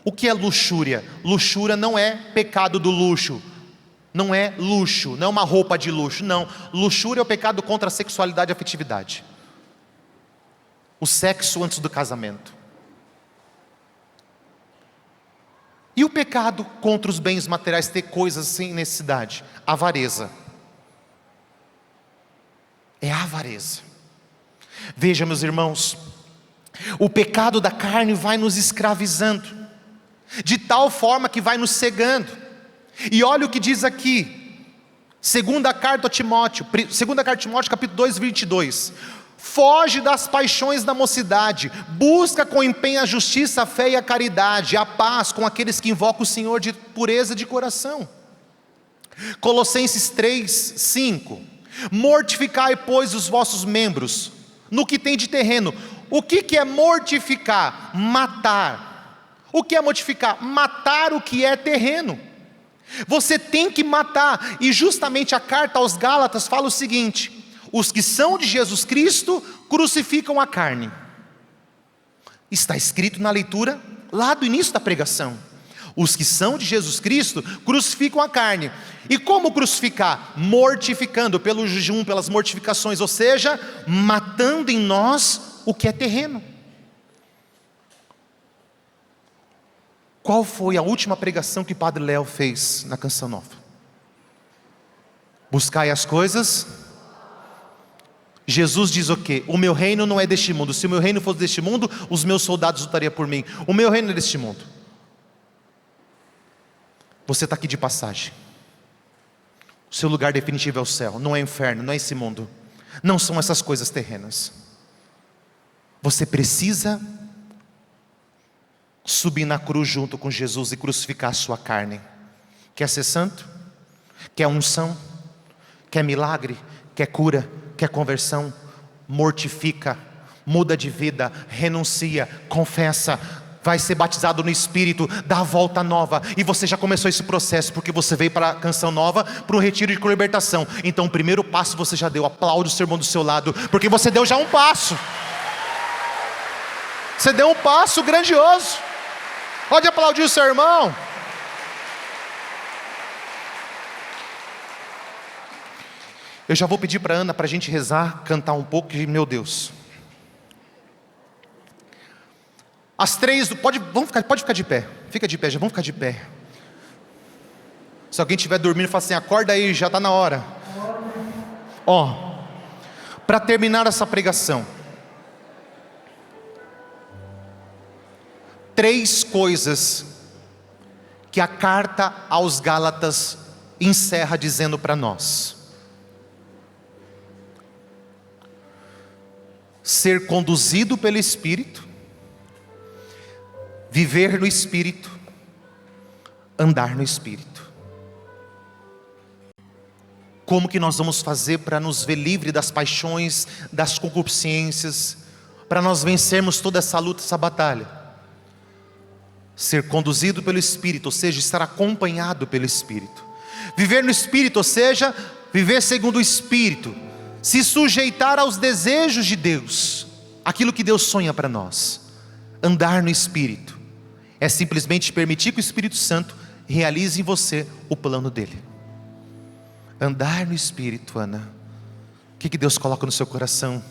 Speaker 2: O que é luxúria? Luxúria não é pecado do luxo, não é luxo, não é uma roupa de luxo, não. Luxúria é o pecado contra a sexualidade e a afetividade. O sexo antes do casamento. E o pecado contra os bens materiais, ter coisas sem necessidade? Avareza. É a avareza. Veja, meus irmãos, o pecado da carne vai nos escravizando, de tal forma que vai nos cegando. E olha o que diz aqui, segunda carta a Timóteo capítulo 2, 22. Foge das paixões da mocidade, busca com empenho a justiça, a fé e a caridade, a paz com aqueles que invocam o Senhor de pureza de coração. Colossenses 3, 5. Mortificai, pois, os vossos membros no que tem de terreno. O que é mortificar? Matar. O que é mortificar? Matar o que é terreno. Você tem que matar. E justamente a carta aos Gálatas fala o seguinte: os que são de Jesus Cristo crucificam a carne. Está escrito na leitura lá do início da pregação. Os que são de Jesus Cristo crucificam a carne. E como crucificar? Mortificando, pelo jejum, pelas mortificações, ou seja, matando em nós o que é terreno. Qual foi a última pregação que o Padre Léo fez na Canção Nova? Buscai as coisas. Jesus diz o quê? O meu reino não é deste mundo. Se o meu reino fosse deste mundo, os meus soldados lutariam por mim. O meu reino é deste mundo. Você está aqui de passagem. O seu lugar definitivo é o céu, não é o inferno, não é esse mundo. Não são essas coisas terrenas. Você precisa subir na cruz junto com Jesus e crucificar a sua carne. Quer ser santo? Quer unção? Quer milagre? Quer cura? Quer conversão? Mortifica, muda de vida, renuncia, confessa, vai ser batizado no Espírito, dá a volta nova. E você já começou esse processo, porque você veio para a Canção Nova, para um retiro de libertação. Então o primeiro passo você já deu. Aplaude o seu irmão do seu lado, porque você deu já um passo. Você deu um passo grandioso. Pode aplaudir o seu irmão. Eu já vou pedir para a Ana, para a gente rezar, cantar um pouco, e meu Deus. As três, pode ficar de pé. Fica de pé, já vamos ficar de pé. Se alguém estiver dormindo, fala assim: acorda aí, já está na hora. Ó, para terminar essa pregação, 3 coisas que a carta aos Gálatas encerra dizendo para nós: ser conduzido pelo Espírito, viver no Espírito, andar no Espírito. Como que nós vamos fazer para nos ver livre das paixões, das concupiscências, para nós vencermos toda essa luta, essa batalha? Ser conduzido pelo Espírito, ou seja, estar acompanhado pelo Espírito. Viver no Espírito, ou seja, viver segundo o Espírito. Se sujeitar aos desejos de Deus, aquilo que Deus sonha para nós. Andar no Espírito é simplesmente permitir que o Espírito Santo realize em você o plano dele. Andar no Espírito, Ana. O que Deus coloca no seu coração?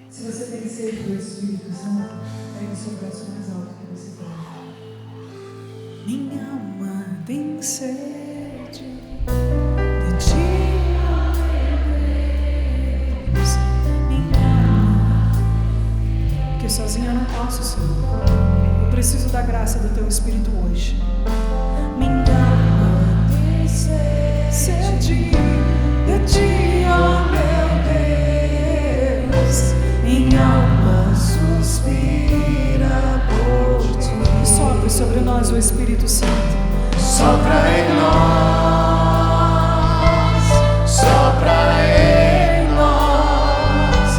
Speaker 3: Se você tem sede do Espírito Santo, pegue o seu braço mais alto que você tem. Minha alma tem sede de ti, Deus. Minha alma, porque sozinha eu não posso, Senhor. Eu preciso da graça do teu Espírito hoje. Espírito Santo.
Speaker 2: Sopra em nós, sopra em nós.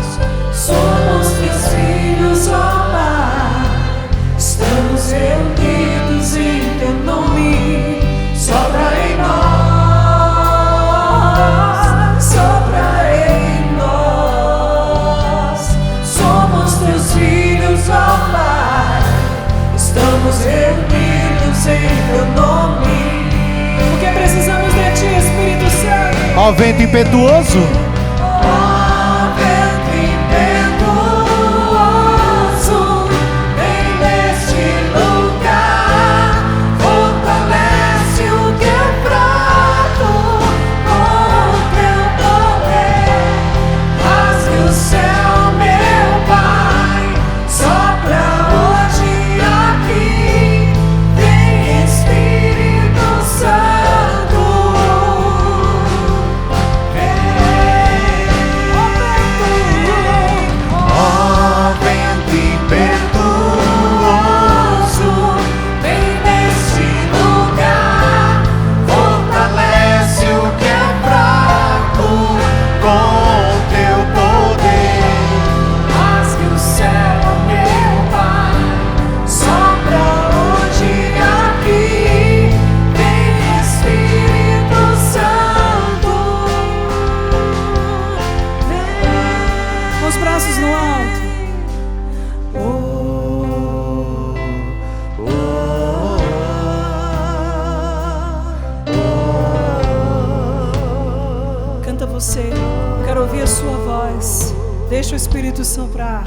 Speaker 3: Somos teus filhos, ó Pai. Estamos reunidos em teu nome. Sopra em nós, sopra em nós. Somos teus filhos, ó Pai. Estamos reunidos em teu nome. Porque precisamos de ti, Espírito Santo.
Speaker 2: Ó vento impetuoso,
Speaker 3: Ó vento impetuoso, vem neste lugar. Fortalece o que é fraco com teu poder. Rasgue o céu, meu Pai. Sopra hoje aqui. Vem Espírito Santo.
Speaker 2: ó vento impetuoso,
Speaker 3: Vem neste
Speaker 2: lugar. Fortalece o que é fraco com teu poder.
Speaker 3: rasgue o céu, meu Pai. Sopra hoje aqui. Vem Espírito Santo. Vem. Com os braços no alto. Canta você. Eu quero ouvir a sua voz. Deixa o Espírito soprar.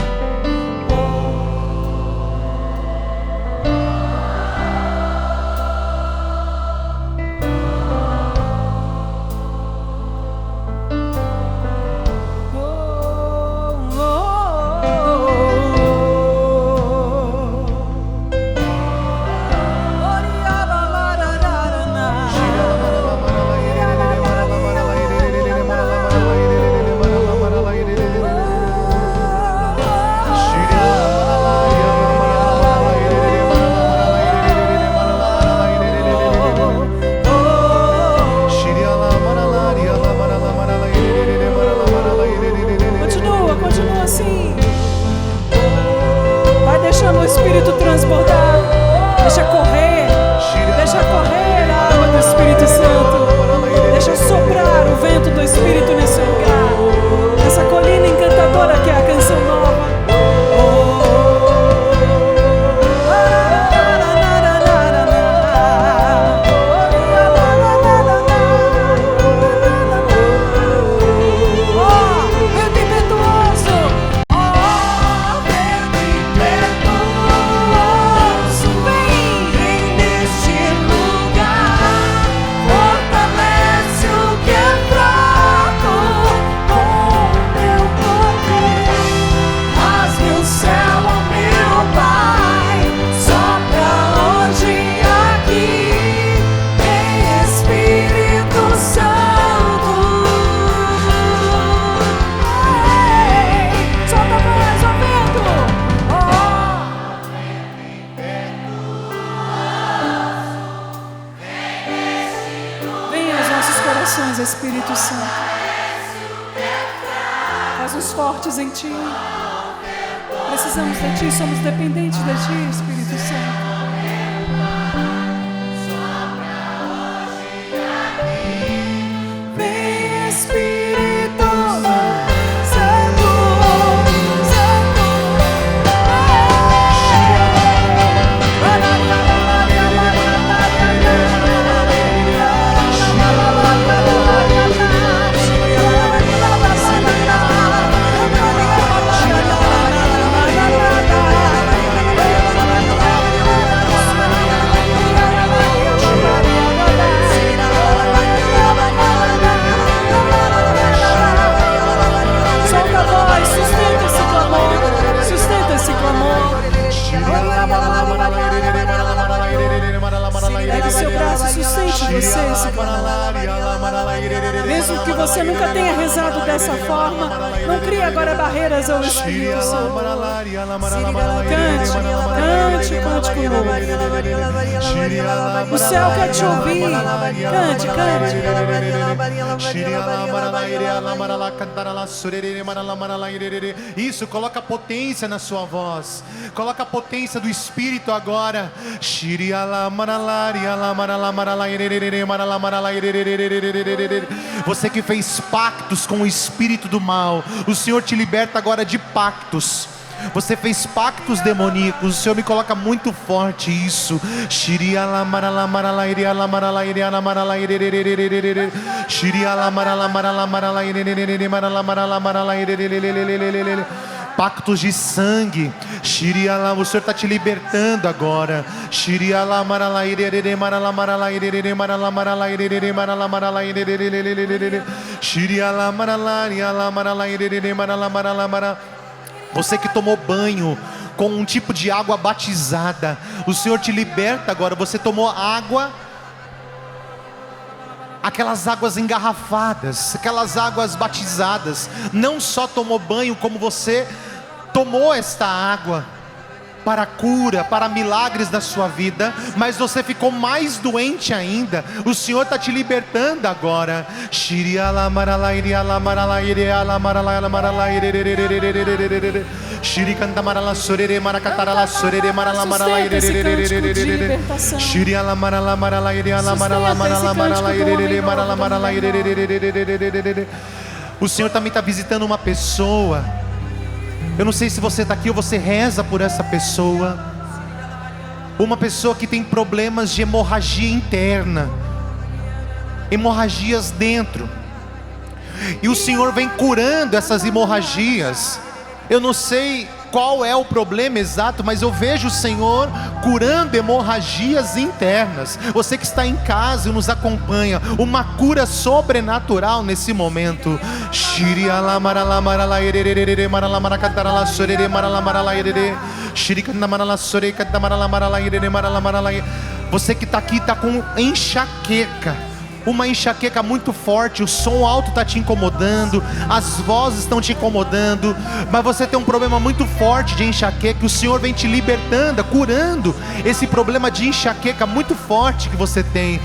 Speaker 3: Continua assim. Vai deixando o Espírito transbordar. Deixa correr a água do Espírito Santo. Deixa soprar o vento do Espírito nesse lugar. Nessa colina encantadora que é a canção nova. Vento impetuoso. Vento impetuoso, vem neste lugar. Fortalece o que é fraco com teu poder. Rasgue o céu, ó meu Pai. Sopra hoje aqui. Vem Espírito Santo. Solta mais, ó vento. Vem aos nossos corações, Espírito Santo. Faz-nos fortes em ti. Precisamos de ti, somos dependentes de ti, Espírito Santo. Vem Espírito Santo, Santo. abrace, sustente você esse clamor. Mesmo que você nunca tenha rezado dessa forma, não crie agora barreiras ao Espírito Santo. Cante conosco. O céu quer te ouvir. Cante.
Speaker 2: Isso, coloca potência na sua voz. Coloca a potência do Espírito agora. Você que fez pactos com o espírito do mal, o Senhor te liberta agora de pactos. Você fez pactos demoníacos. O Senhor me coloca muito forte isso. Pactos de sangue. O Senhor está te libertando agora. Você que tomou banho com um tipo de água batizada, o Senhor te liberta agora. Você tomou água, aquelas águas engarrafadas, aquelas águas batizadas. Não só tomou banho, como você tomou esta água para cura, para milagres da sua vida, mas você ficou mais doente ainda. O Senhor está te libertando agora. O Senhor também está visitando uma pessoa. Eu não sei se você está aqui ou você reza por essa pessoa. Uma pessoa que tem problemas de hemorragia interna, hemorragias dentro, e o Senhor vem curando essas hemorragias. Eu não sei qual é o problema exato, mas eu vejo o Senhor curando hemorragias internas. Você que está em casa e nos acompanha, uma cura sobrenatural nesse momento. Você que está aqui está com enxaqueca, uma enxaqueca muito forte, o som alto está te incomodando, as vozes estão te incomodando, mas você tem um problema muito forte de enxaqueca, o Senhor vem te libertando, curando esse problema de enxaqueca muito forte que você tem.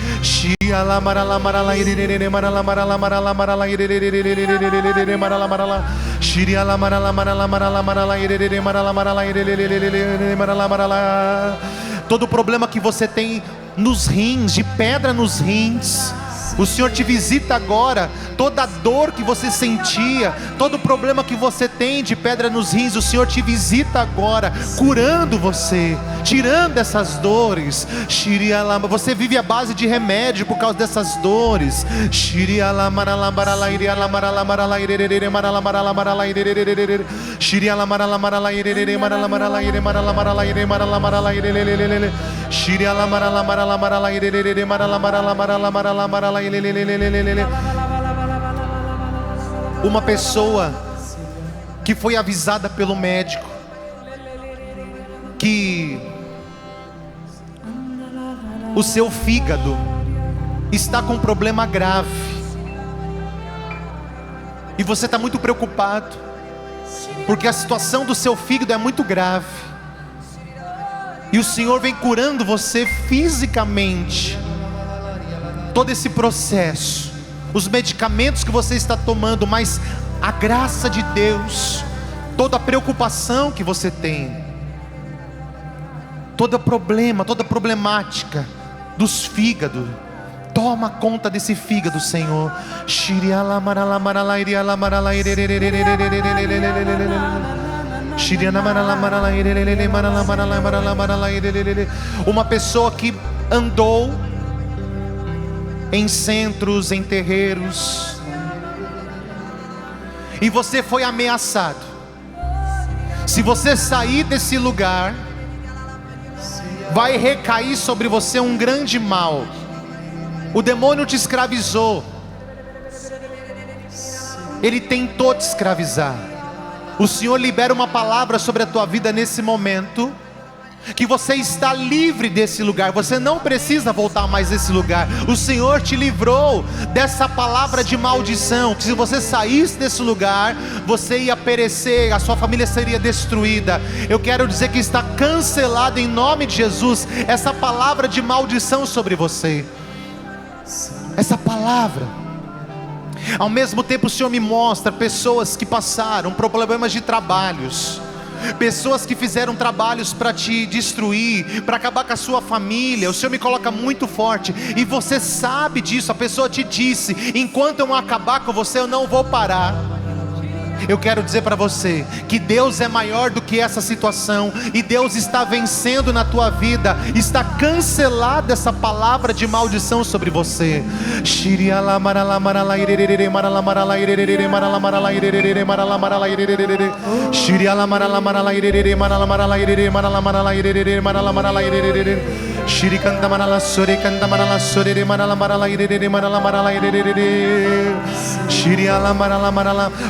Speaker 2: Todo problema que você tem nos rins, de pedra nos rins, o Senhor te visita agora. Toda dor que você sentia, todo problema que você tem de pedra nos rins, o Senhor te visita agora, curando você, tirando essas dores. Você vive à base de remédio por causa dessas dores. Uma pessoa que foi avisada pelo médico que o seu fígado está com um problema grave, e você está muito preocupado porque a situação do seu fígado é muito grave, e o Senhor vem curando você fisicamente. Todo esse processo, os medicamentos que você está tomando, mas a graça de Deus, toda a preocupação que você tem, todo problema, toda problemática dos fígados, toma conta desse fígado, Senhor. Uma pessoa que andou em centros, em terreiros, e você foi ameaçado. Se você sair desse lugar, vai recair sobre você um grande mal. O demônio te escravizou, ele tentou te escravizar. O Senhor libera uma palavra sobre a tua vida nesse momento, que você está livre desse lugar, você não precisa voltar mais desse lugar. O Senhor te livrou dessa palavra de maldição, que se você saísse desse lugar, você ia perecer, a sua família seria destruída. Eu quero dizer que está cancelado em nome de Jesus essa palavra de maldição sobre você. Essa palavra. Ao mesmo tempo o Senhor me mostra pessoas que passaram problemas de trabalhos, pessoas que fizeram trabalhos para te destruir, para acabar com a sua família. O Senhor me coloca muito forte, e você sabe disso. A pessoa te disse: enquanto eu não acabar com você, eu não vou parar. Eu quero dizer para você que Deus é maior do que essa situação, e Deus está vencendo na tua vida. Está cancelada essa palavra de maldição sobre você.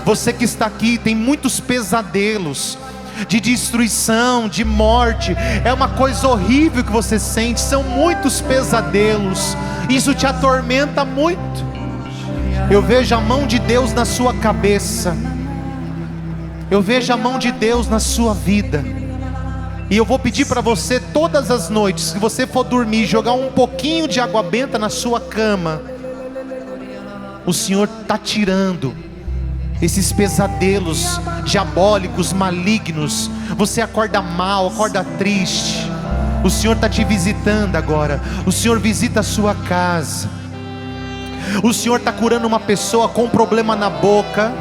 Speaker 2: Você que está aqui tem muitos pesadelos de destruição, de morte. É uma coisa horrível que você sente. São muitos pesadelos. Isso te atormenta muito. Eu vejo a mão de Deus na sua cabeça. Eu vejo a mão de Deus na sua vida. E eu vou pedir para você todas as noites, se você for dormir, jogar um pouquinho de água benta na sua cama. O Senhor está tirando esses pesadelos diabólicos, malignos. Você acorda mal, acorda triste. O Senhor está te visitando agora. O Senhor visita a sua casa. O Senhor está curando uma pessoa com um problema na boca.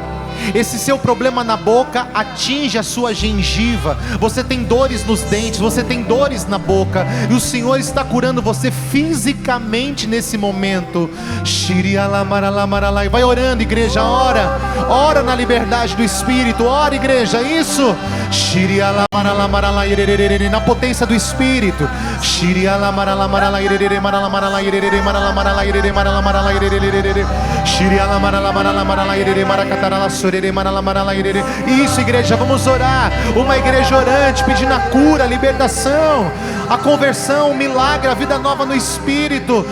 Speaker 2: Esse seu problema na boca atinge a sua gengiva. Você tem dores nos dentes, você tem dores na boca, e o Senhor está curando você fisicamente nesse momento. Vai orando, igreja, ora na liberdade do Espírito. Ora, igreja, isso. Na potência do Espírito. Isso, igreja, vamos orar. Uma igreja orante, pedindo a cura, a libertação, a conversão, o milagre, a vida nova no Espírito.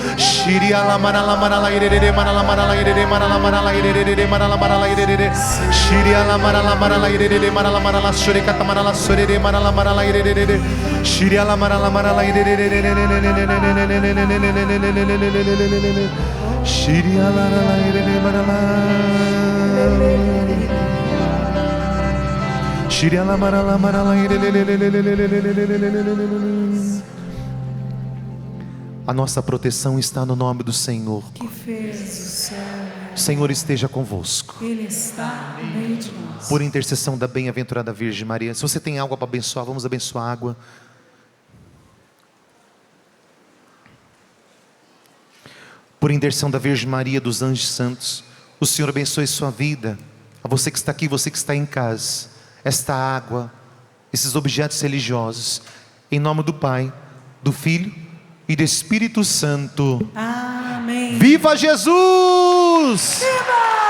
Speaker 2: A nossa proteção está no nome do Senhor.
Speaker 3: Que fez o céu.
Speaker 2: O Senhor esteja convosco.
Speaker 3: Ele está no meio de nós.
Speaker 2: Por intercessão da bem-aventurada Virgem Maria. Se você tem água para abençoar, vamos abençoar a água. Por intercessão da Virgem Maria, dos anjos santos, o Senhor abençoe sua vida. A você que está aqui, você que está em casa, esta água, esses objetos religiosos, em nome do Pai, do Filho e do Espírito Santo.
Speaker 3: Amém.
Speaker 2: Viva Jesus!
Speaker 3: Viva!